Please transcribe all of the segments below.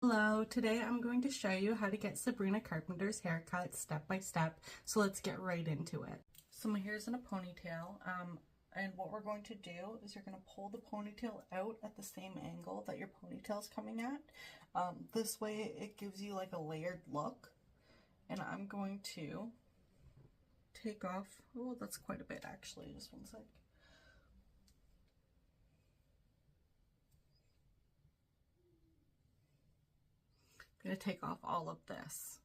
Hello, today I'm going to show you how to get Sabrina Carpenter's haircut step by step, so let's get right into it. So my hair's in a ponytail, and what we're going to do is you're going to pull the ponytail out at the same angle that your ponytail's coming at. This way it gives you like a layered look, and I'm going to take off, oh that's quite a bit actually, just one sec. I'm going to take off all of this.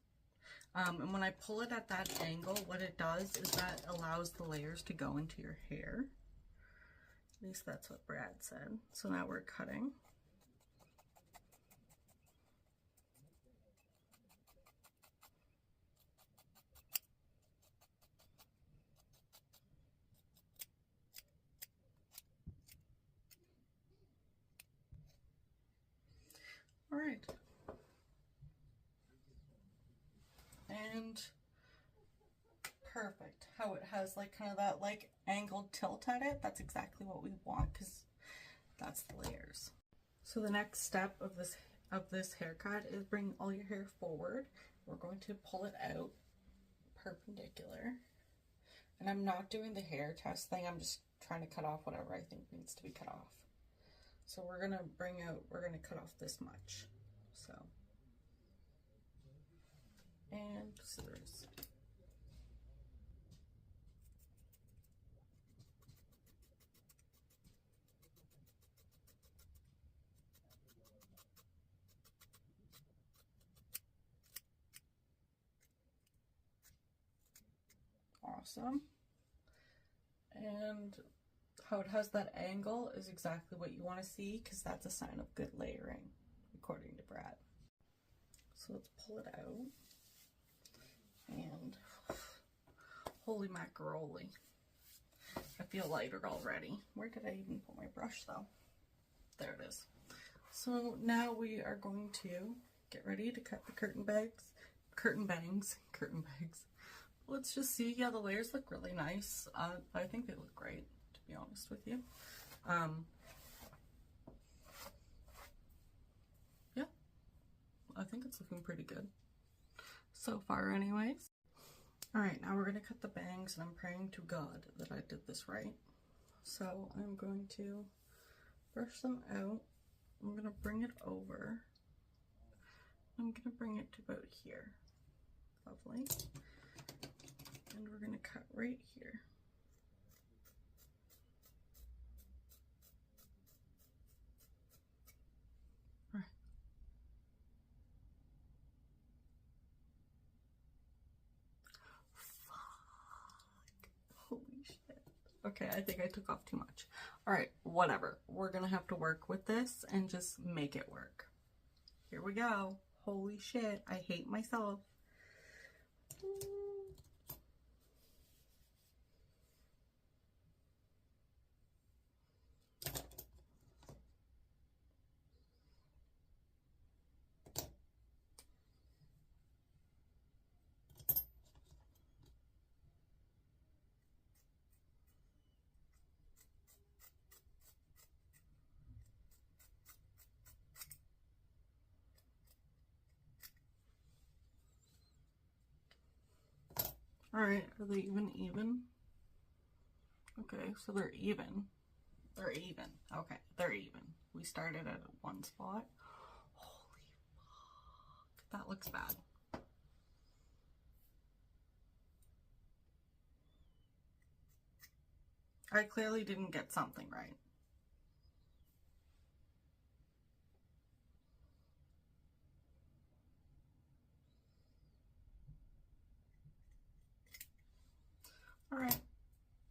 And when I pull it at that angle, what it does is that allows the layers to go into your hair. At least that's what Brad said. So now we're cutting. All right. And perfect. How it has like kind of that like angled tilt at it. That's exactly what we want because that's the layers. So the next step of this haircut is bring all your hair forward. We're going to pull it out perpendicular. And I'm not doing the hair test thing. I'm just trying to cut off whatever I think needs to be cut off. So we're gonna cut off this much. So, and scissors. Awesome. And how it has that angle is exactly what you want to see because that's a sign of good layering, according to Brad. So let's pull it out. And holy macaroni. I feel lighter already. Where did I even put my brush though? There it is. So now we are going to get ready to cut the curtain bangs. Let's just see. Yeah, the layers look really nice. I think they look great, to be honest with you. Yeah, I think it's looking pretty good so far anyways. All right, now we're gonna cut the bangs, and I'm praying to God that I did this right. So I'm going to brush them out. I'm gonna bring it over. I'm gonna bring it to about here. Lovely. And we're gonna cut right here. All right. Fuck. Holy shit. Okay, I think I took off too much. All right, whatever. We're gonna have to work with this and just make it work. Here we go. Holy shit, I hate myself. All right, are they even? Okay, so they're even. They're even. Okay, they're even. We started at one spot. Holy fuck. That looks bad. I clearly didn't get something right. All right.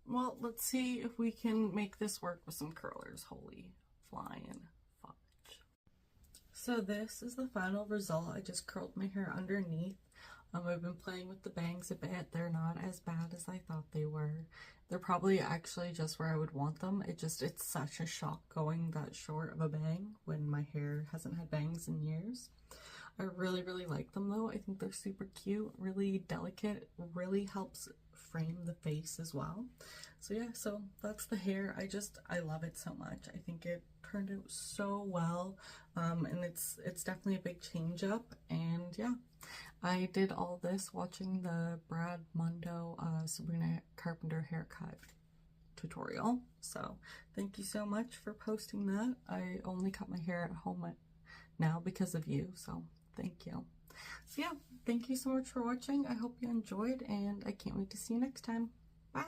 Well, let's see if we can make this work with some curlers. Holy flying fudge. So this is the final result. I just curled my hair underneath. I've been playing with the bangs a bit. They're not as bad as I thought they were. They're probably actually just where I would want them. It's such a shock going that short of a bang when my hair hasn't had bangs in years. I really like them though. I think they're super cute, really delicate, really helps frame the face as well. So yeah, so that's the hair. I love it so much. I think it turned out so well, and it's definitely a big change up. And yeah, I did all this watching the Brad Mundo Sabrina Carpenter haircut tutorial. So thank you so much for posting that. I only cut my hair at home now because of you, so thank you. So yeah, thank you so much for watching. I hope you enjoyed, and I can't wait to see you next time. Bye!